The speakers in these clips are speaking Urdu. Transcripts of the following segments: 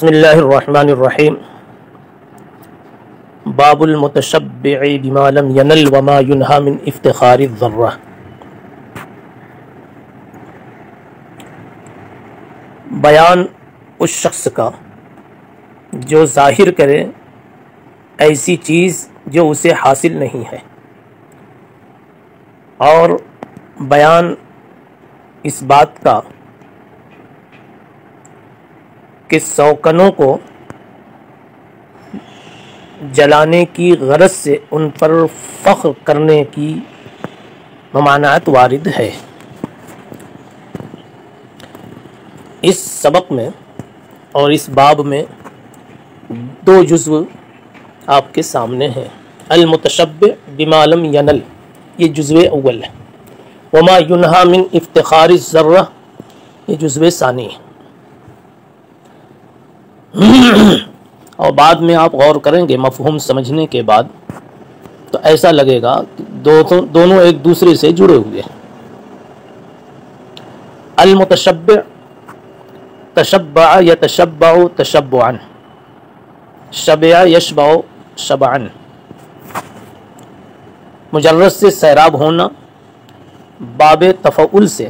بسم اللہ الرحمن الرحیم باب المتشبع بما لم ینل وما ینہا من افتخار الذرہ۔ بیان اس شخص کا جو ظاہر کرے ایسی چیز جو اسے حاصل نہیں ہے، اور بیان اس بات کا کہ سوکنوں کو جلانے کی غرض سے ان پر فخر کرنے کی ممانعت وارد ہے۔ اس سبق میں اور اس باب میں دو جزو آپ کے سامنے ہیں۔ المتشبع بما لم ینل، یہ جزو اول ہے۔ وما ینہا من افتخار الذرہ، یہ جزو ثانی ہے۔ اور بعد میں آپ غور کریں گے مفہوم سمجھنے کے بعد تو ایسا لگے گا کہ دونوں ایک دوسرے سے جڑے ہوئے ہیں۔ المتشبع، تشبع یتشبع تشبعا، شبع یشبع شبعا، مجرد سے سیراب ہونا، باب تفعل سے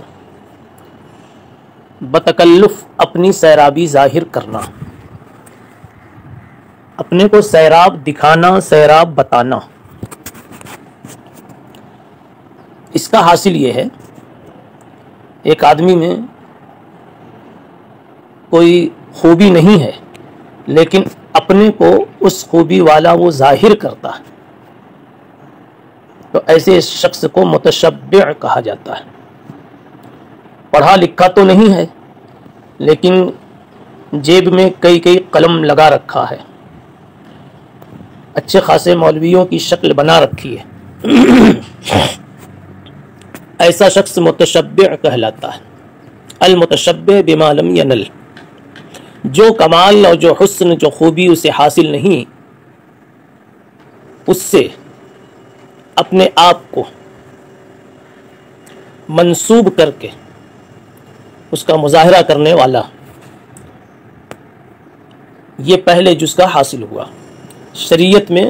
بتکلف اپنی سیرابی ظاہر کرنا، اپنے کو سیراب دکھانا، سیراب بتانا۔ اس کا حاصل یہ ہے، ایک آدمی میں کوئی خوبی نہیں ہے لیکن اپنے کو اس خوبی والا وہ ظاہر کرتا ہے، تو ایسے شخص کو متشبع کہا جاتا ہے۔ پڑھا لکھا تو نہیں ہے لیکن جیب میں کئی قلم لگا رکھا ہے، اچھے خاصے مولویوں کی شکل بنا رکھی ہے، ایسا شخص متشبع کہلاتا ہے۔ المتشبع بما لم ینل، جو کمال اور جو حسن، جو خوبی اسے حاصل نہیں، اس سے اپنے آپ کو منسوب کر کے اس کا مظاہرہ کرنے والا، یہ پہلے جز کا حاصل ہوا۔ شریعت میں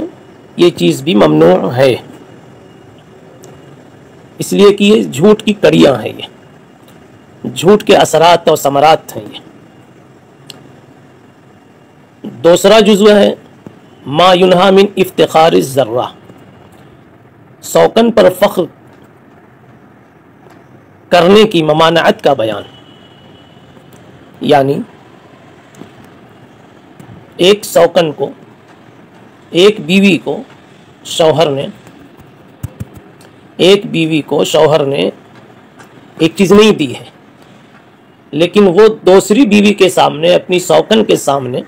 یہ چیز بھی ممنوع ہے، اس لیے کہ یہ جھوٹ کی کڑیاں ہیں، یہ جھوٹ کے اثرات اور ثمرات ہیں۔ یہ دوسرا جزو ہے ما ینہا من افتخار الذرہ، سوکن پر فخر کرنے کی ممانعت کا بیان۔ یعنی ایک سوکن کو، ایک بیوی کو شوہر نے ایک چیز نہیں دی ہے، لیکن وہ دوسری بیوی کے سامنے، اپنی سوکن کے سامنے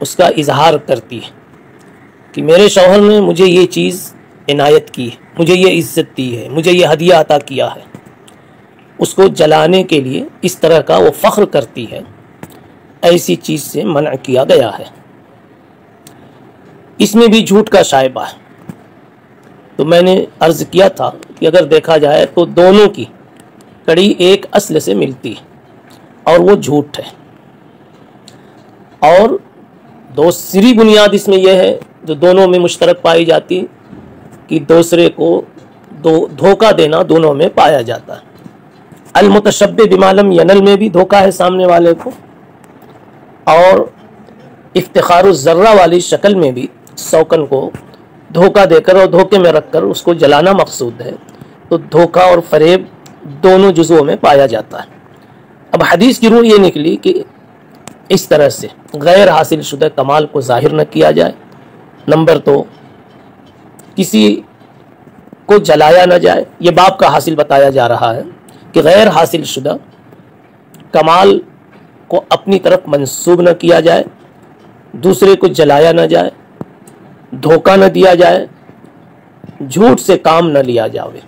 اس کا اظہار کرتی ہے کہ میرے شوہر نے مجھے یہ چیز عنایت کی ہے، مجھے یہ عزت دی ہے، مجھے یہ ہدیہ عطا کیا ہے۔ اس کو جلانے کے لیے اس طرح کا وہ فخر کرتی ہے، ایسی چیز سے منع کیا گیا ہے۔ اس میں بھی جھوٹ کا شائبہ ہے۔ تو میں نے عرض کیا تھا کہ اگر دیکھا جائے تو دونوں کی کڑی ایک اصل سے ملتی ہے اور وہ جھوٹ ہے، اور دوسری بنیاد اس میں یہ ہے جو دونوں میں مشترک پائی جاتی کہ دوسرے کو دھوکہ دینا دونوں میں پایا جاتا ہے۔ المتشبع بما لم ینل میں بھی دھوکہ ہے سامنے والے کو، اور افتخار الذرہ والی شکل میں بھی سوکن کو دھوکہ دے کر اور دھوکے میں رکھ کر اس کو جلانا مقصود ہے۔ تو دھوکہ اور فریب دونوں جزووں میں پایا جاتا ہے۔ اب حدیث کی روح یہ نکلی کہ اس طرح سے غیر حاصل شدہ کمال کو ظاہر نہ کیا جائے، نمبر دو کسی کو جلایا نہ جائے۔ یہ باب کا حاصل بتایا جا رہا ہے کہ غیر حاصل شدہ کمال کو اپنی طرف منسوب نہ کیا جائے، دوسرے کو جلایا نہ جائے، دھوکہ نہ دیا جائے، جھوٹ سے کام نہ لیا جاوے۔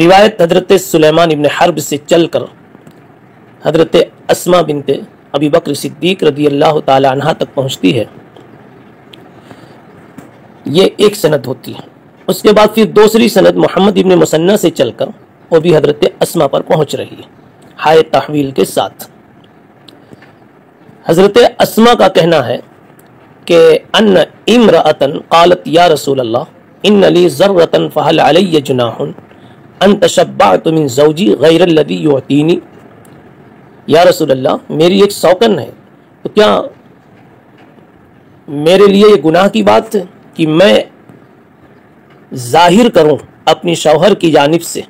روایت حضرت سلیمان ابن حرب سے چل کر حضرت اسماء بنت ابی بکر صدیق رضی اللہ تعالی عنہ تک پہنچتی ہے۔ یہ ایک سند ہوتی ہے۔ اس کے بعد پھر دوسری سند محمد ابن مسنہ سے چل کر وہ بھی حضرت اسماء پر پہنچ رہی ہے۔ ہائے تحویل کے ساتھ۔ حضرت اسما کا کہنا ہے کہ ان امرأۃ قالت یا رسول اللہ ان لی ذرۃ فہل علی جناح ان تشبعت من زوجی غیر الذی یعطینی، یا رسول اللہ میری ایک سوکن ہے، تو کیا میرے لیے یہ گناہ کی بات ہے کہ میں ظاہر کروں اپنی شوہر کی جانب سے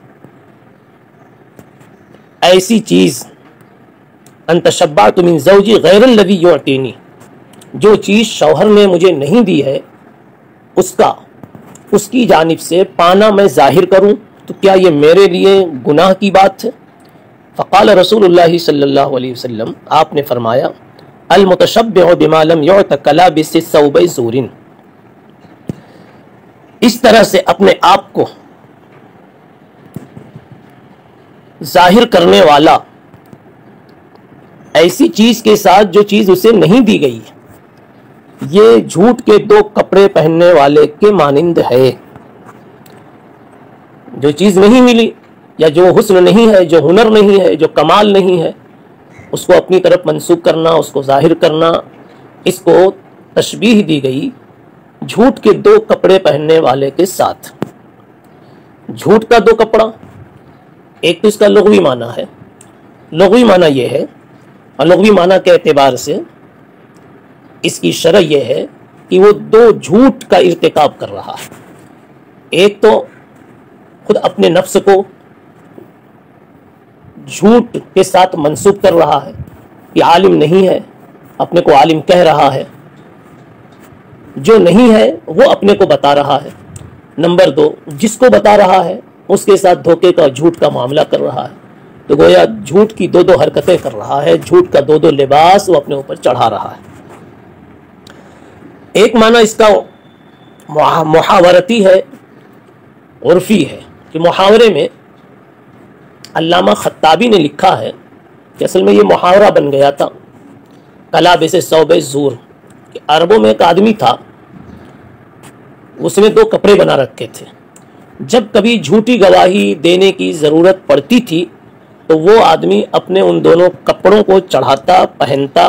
ایسی چیز، ان تشبعت من زوجی غیر الذی یعطینی، جو چیز شوہر نے مجھے نہیں دی ہے اس کی جانب سے پانا میں ظاہر کروں، تو کیا یہ میرے لیے گناہ کی بات ہے؟ فقال رسول اللہ صلی اللہ علیہ وسلم، آپ نے فرمایا المتشبع بما لم یعط کلابس ثوب زور، اس طرح سے اپنے آپ کو ظاہر کرنے والا ایسی چیز کے ساتھ جو چیز اسے نہیں دی گئی، یہ جھوٹ کے دو کپڑے پہننے والے کے مانند ہے۔ جو چیز نہیں ملی، یا جو حسن نہیں ہے، جو ہنر نہیں ہے، جو کمال نہیں ہے، اس کو اپنی طرف منسوب کرنا، اس کو ظاہر کرنا، اس کو تشبیہ دی گئی جھوٹ کے دو کپڑے پہننے والے کے ساتھ۔ جھوٹ کا دو کپڑا، ایک تو اس کا لغوی معنی ہے، لغوی معنی یہ ہے، اور لغوی معنی کے اعتبار سے اس کی شرح یہ ہے کہ وہ دو جھوٹ کا ارتکاب کر رہا ہے۔ ایک تو خود اپنے نفس کو جھوٹ کے ساتھ منسوب کر رہا ہے کہ عالم نہیں ہے، اپنے کو عالم کہہ رہا ہے، جو نہیں ہے وہ اپنے کو بتا رہا ہے۔ نمبر دو، جس کو بتا رہا ہے اس کے ساتھ دھوکے کا جھوٹ کا معاملہ کر رہا ہے، تو گویا جھوٹ کی دو حرکتیں کر رہا ہے، جھوٹ کا دو لباس وہ اپنے اوپر چڑھا رہا ہے۔ ایک معنی اس کا محاورتی ہے، عرفی ہے، کہ محاورے میں علامہ خطابی نے لکھا ہے کہ اصل میں یہ محاورہ بن گیا تھا کلابس ثوب زور، کہ عربوں میں ایک آدمی تھا، اس نے دو کپڑے بنا رکھے تھے، جب کبھی جھوٹی گواہی دینے کی ضرورت پڑتی تھی تو وہ آدمی اپنے ان دونوں کپڑوں کو چڑھاتا، پہنتا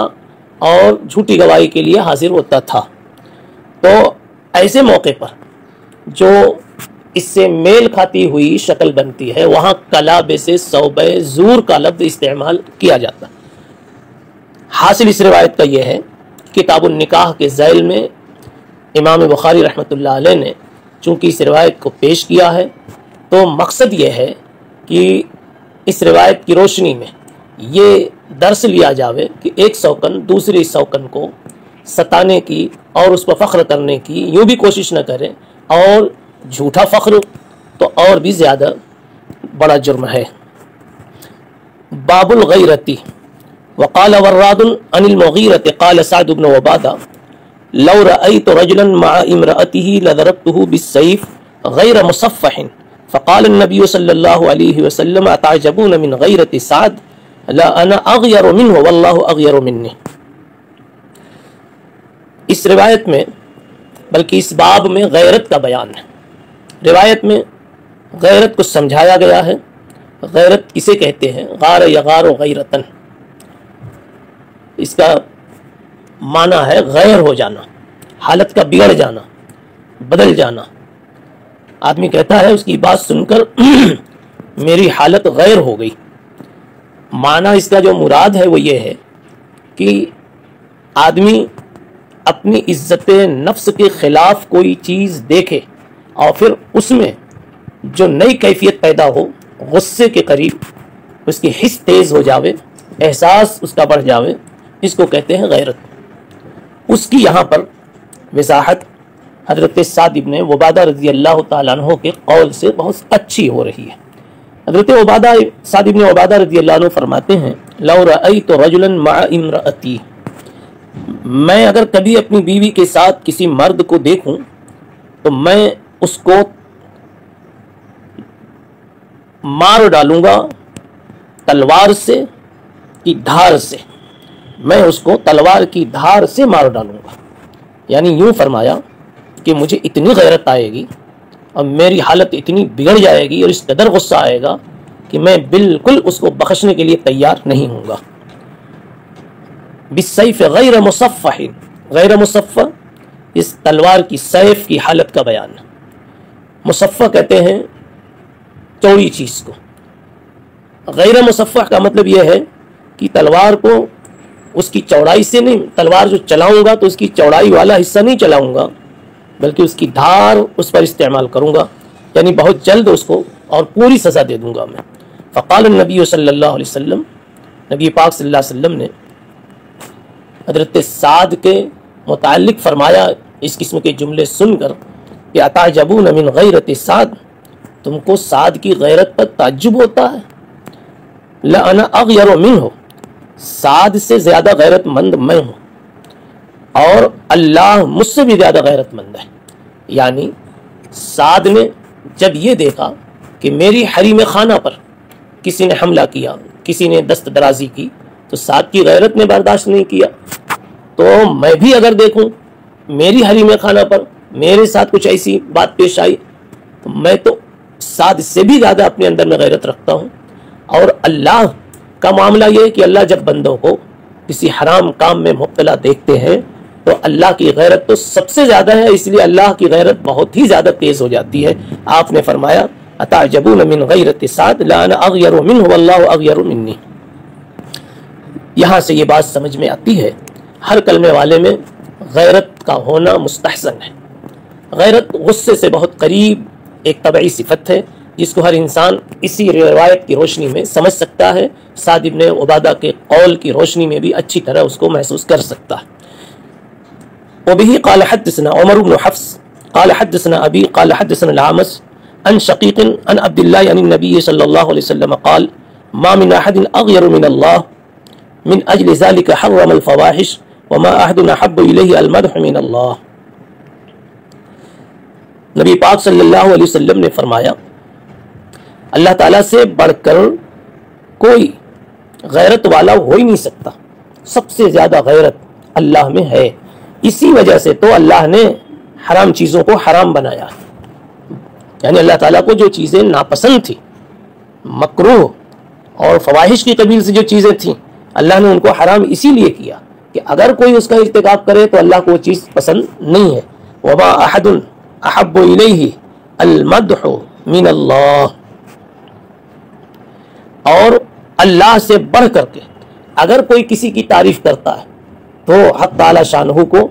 اور جھوٹی گواہی کے لیے حاضر ہوتا تھا۔ تو ایسے موقع پر جو اس سے میل کھاتی ہوئی شکل بنتی ہے، وہاں کلابس ثوب زور کا لفظ استعمال کیا جاتا۔ حاصل اس روایت کا یہ ہے، کتاب النکاح کے ذیل میں امام بخاری رحمۃ اللہ علیہ نے چونکہ اس روایت کو پیش کیا ہے، تو مقصد یہ ہے کہ اس روایت کی روشنی میں یہ درس لیا جاوے کہ ایک سوکن دوسری سوکن کو ستانے کی اور اس پر فخر کرنے کی یوں بھی کوشش نہ کرے، اور جھوٹا فخر تو اور بھی زیادہ بڑا جرم ہے۔ باب الغیرتی وقال وراد عن المغیرۃ قال سعد بن عبادہ لو رأيت رجلا مع امرأته لضربته بالسيف غير مصفح فقال النبي صلى الله عليه وسلم اتعجبون من غيرة سعد لا انا اغير منه والله اغير مني۔ اس روایت میں، بلکہ اس باب میں غیرت کا بیان ہے۔ روایت میں غیرت کو سمجھایا گیا ہے۔ غیرت کسے کہتے ہیں؟ غار یغار غیرتن، اس کا معنی ہے غیر ہو جانا، حالت کا بگڑ جانا، بدل جانا۔ آدمی کہتا ہے اس کی بات سن کر میری حالت غیر ہو گئی۔ معنی اس کا جو مراد ہے وہ یہ ہے کہ آدمی اپنی عزت نفس کے خلاف کوئی چیز دیکھے اور پھر اس میں جو نئی کیفیت پیدا ہو، غصے کے قریب اس کی حس تیز ہو جاوے، احساس اس کا بڑھ جاوے، اس کو کہتے ہیں غیرت۔ اس کی یہاں پر وضاحت حضرت سعد بن عبادہ رضی اللہ تعالیٰ عنہ کے قول سے بہت اچھی ہو رہی ہے۔ حضرت سعد بن عبادہ رضی اللہ عنہ فرماتے ہیں لو رأیت رجلا مع امرأتی، میں اگر کبھی اپنی بیوی کے ساتھ کسی مرد کو دیکھوں تو میں اس کو مار ڈالوں گا تلوار سے کی دھار سے، میں اس کو تلوار کی دھار سے مار ڈالوں گا۔ یعنی یوں فرمایا کہ مجھے اتنی غیرت آئے گی اور میری حالت اتنی بگڑ جائے گی اور اس قدر غصہ آئے گا کہ میں بالکل اس کو بخشنے کے لیے تیار نہیں ہوں گا۔ بالسیف غیر مصفح، غیر مصفح اس تلوار کی سیف کی حالت کا بیان ہے۔ مصفح کہتے ہیں چوڑی چیز کو، غیر مصفح کا مطلب یہ ہے کہ تلوار کو اس کی چوڑائی سے نہیں، تلوار جو چلاؤں گا تو اس کی چوڑائی والا حصہ نہیں چلاؤں گا، بلکہ اس کی دھار اس پر استعمال کروں گا، یعنی بہت جلد اس کو اور پوری سزا دے دوں گا میں۔ فقال النبی صلی اللہ علیہ وسلم، نبی پاک صلی اللہ علیہ وسلم نے حضرت سعد کے متعلق فرمایا اس قسم کے جملے سن کر کہ اتعجبون من غیرت سعد، تم کو سعد کی غیرت پر تعجب ہوتا ہے؟ لأنا اغیر منہ، سعد سے زیادہ غیرت مند میں ہوں، اور اللہ مجھ سے بھی زیادہ غیرت مند ہے۔ یعنی سعد نے جب یہ دیکھا کہ میری حریم خانہ پر کسی نے حملہ کیا، کسی نے دست درازی کی، تو سعد کی غیرت نے برداشت نہیں کیا، تو میں بھی اگر دیکھوں میری حریم خانہ پر میرے ساتھ کچھ ایسی بات پیش آئی تو میں تو سعد سے بھی زیادہ اپنے اندر میں غیرت رکھتا ہوں۔ اور اللہ کا معاملہ یہ ہے کہ اللہ جب بندوں کو کسی حرام کام میں مبتلا دیکھتے ہیں تو اللہ کی غیرت تو سب سے زیادہ ہے، اس لیے اللہ کی غیرت بہت ہی زیادہ تیز ہو جاتی ہے۔ آپ نے فرمایا اتعجبون من غیرت سعد لانا اغیر منہ واللہ اغیر منی۔ یہاں سے یہ بات سمجھ میں آتی ہے ہر کلمے والے میں غیرت کا ہونا مستحسن ہے۔ غیرت غصے سے بہت قریب ایک طبعی صفت ہے جس کو ہر انسان اسی روایت کی روشنی میں سمجھ سکتا ہے، سعد ابن عبادہ کے قول کی روشنی میں بھی اچھی طرح اس کو محسوس کر سکتا ہے۔ وبه قال حدثنا عمر بن حفص قال حدثنا ابي قال حدثنا العامش عن شقيق عن عبد الله عن النبي صلى الله عليه وسلم قال ما من احد اغير من الله من اجل ذلك حرم الفواحش وما احد احب اليه المدح من الله۔ نبی پاک صلی اللہ علیہ وسلم نے فرمایا اللہ تعالیٰ سے بڑھ کر کوئی غیرت والا ہو ہی نہیں سکتا، سب سے زیادہ غیرت اللہ میں ہے، اسی وجہ سے تو اللہ نے حرام چیزوں کو حرام بنایا، یعنی اللہ تعالیٰ کو جو چیزیں ناپسند تھی، مکروہ اور فواحش کی قبیل سے جو چیزیں تھیں، اللہ نے ان کو حرام اسی لیے کیا کہ اگر کوئی اس کا ارتکاب کرے تو اللہ کو وہ چیز پسند نہیں ہے۔ وما احد احب الیہ المدح من اللہ، اور اللہ سے بڑھ کر کے اگر کوئی کسی کی تعریف کرتا ہے تو حق تعالی شانہ کو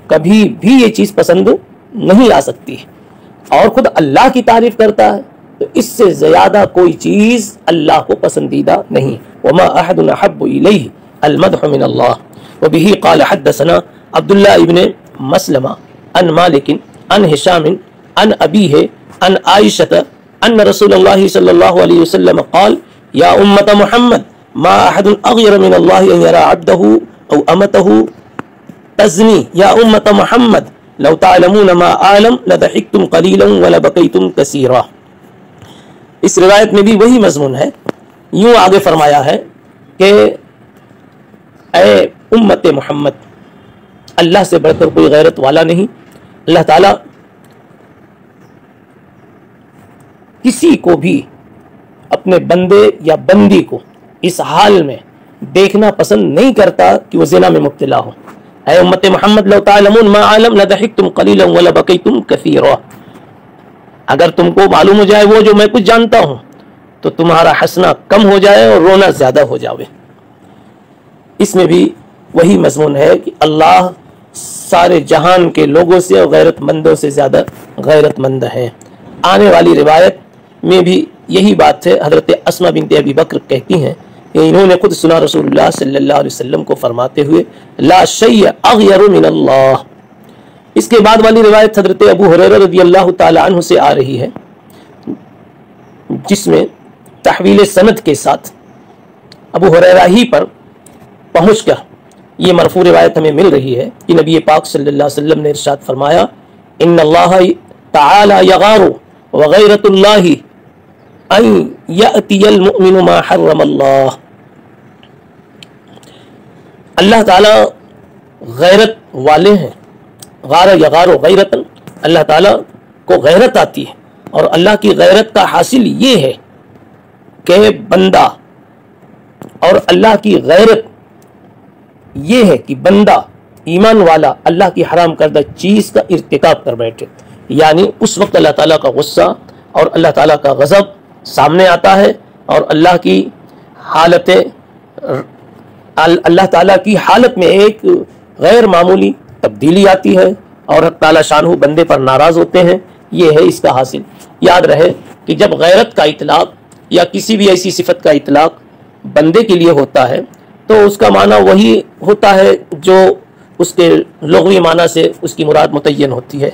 کبھی بھی یہ چیز پسند نہیں آ سکتی ہے، اور خود اللہ کی تعریف کرتا ہے تو اس سے زیادہ کوئی چیز اللہ کو پسندیدہ نہیں۔ وما احد احب الیہ المدح من اللہ۔ وبه قال حدثنا عبداللہ ابن مسلمہ عن مالک عن ہشام عن ابیہ عن عائشہ ان رسول اللہ صلی اللہ علیہ وسلم قال یا امت محمد ما احد اغیر من اللہ ان یرا عبدہ او امتہ تزنی یا امت محمد لو تعلمون ما اعلم لضحکتم قلیلا ولبکیتم کثیرا۔ اس روایت میں بھی وہی مضمون ہے، یوں آگے فرمایا ہے کہ اے امت محمد، اللہ سے بڑھ کر کوئی غیرت والا نہیں۔ اللہ تعالیٰ کسی کو بھی اپنے بندے یا بندی کو اس حال میں دیکھنا پسند نہیں کرتا کہ وہ زنا میں مبتلا ہو۔ اے امت محمد لو تعلمون ما اعلم لضحکتم قلیلا ولبکیتم کثیرا، اگر تم کو معلوم ہو جائے وہ جو میں کچھ جانتا ہوں تو تمہارا ہنسنا کم ہو جائے اور رونا زیادہ ہو جاوے۔ اس میں بھی وہی مضمون ہے کہ اللہ سارے جہان کے لوگوں سے اور غیرت مندوں سے زیادہ غیرت مند ہے۔ آنے والی روایت میں بھی یہی بات ہے، حضرت اسماء بنت ابی بکر کہتی ہیں کہ انہوں نے خود سنا رسول اللہ صلی اللہ علیہ وسلم کو فرماتے ہوئے لا شیء اغیر من اللہ۔ اس کے بعد والی روایت حضرت ابو ہریرہ رضی اللہ تعالی عنہ سے آ رہی ہے جس میں تحویل سند کے ساتھ ابو ہریرہ ہی پر پہنچ کر یہ مرفوع روایت ہمیں مل رہی ہے کہ نبی پاک صلی اللہ علیہ وسلم نے ارشاد فرمایا ان اللہ تعالی یغار وغیرت اللہ ان یأتی المؤمن ما حرم اللہ۔ اللہ تعالی غیرت والے ہیں، غار یغار غیرتن، اللہ تعالی کو غیرت آتی ہے، اور اللہ کی غیرت کا حاصل یہ ہے کہ بندہ اور اللہ کی غیرت یہ ہے کہ بندہ ایمان والا اللہ کی حرام کردہ چیز کا ارتکاب کر بیٹھے، یعنی اس وقت اللہ تعالیٰ کا غصہ اور اللہ تعالیٰ کا غضب سامنے آتا ہے اور اللہ تعالیٰ کی حالت میں ایک غیر معمولی تبدیلی آتی ہے اور حق تعالیٰ شانہ بندے پر ناراض ہوتے ہیں. یہ ہے اس کا حاصل. یاد رہے کہ جب غیرت کا اطلاق یا کسی بھی ایسی صفت کا اطلاق بندے کے لیے ہوتا ہے تو اس کا معنی وہی ہوتا ہے جو اس کے لغوی معنی سے اس کی مراد متعین ہوتی ہے،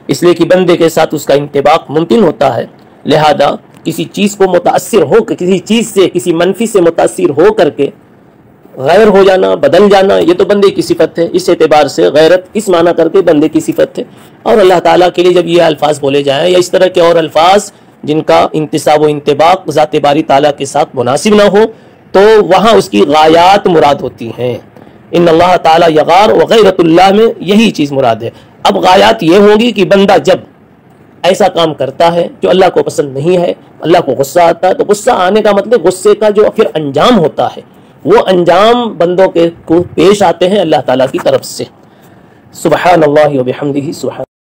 اس لیے کہ بندے کے ساتھ اس کا انطباق ممکن ہوتا ہے. لہذا کسی چیز کو متاثر ہو کر، کسی چیز سے، کسی منفی سے متاثر ہو کر کے غیر ہو جانا، بدل جانا، یہ تو بندے کی صفت ہے. اس اعتبار سے غیرت اس معنی کر کے بندے کی صفت ہے. اور اللہ تعالیٰ کے لیے جب یہ الفاظ بولے جائیں یا اس طرح کے اور الفاظ جن کا انتساب و انطباق ذات باری تعالیٰ کے ساتھ مناسب نہ ہو تو وہاں اس کی غایات مراد ہوتی ہیں. ان اللہ تعالیٰ یغار و غیرت اللہ میں یہی چیز مراد ہے. اب غایات یہ ہوگی کہ بندہ جب ایسا کام کرتا ہے جو اللہ کو پسند نہیں ہے، اللہ کو غصہ آتا ہے، تو غصہ آنے کا مطلب غصے کا جو پھر انجام ہوتا ہے وہ انجام بندوں کے کو پیش آتے ہیں اللہ تعالیٰ کی طرف سے. سبحان اللہ و بحمدہ. سبحان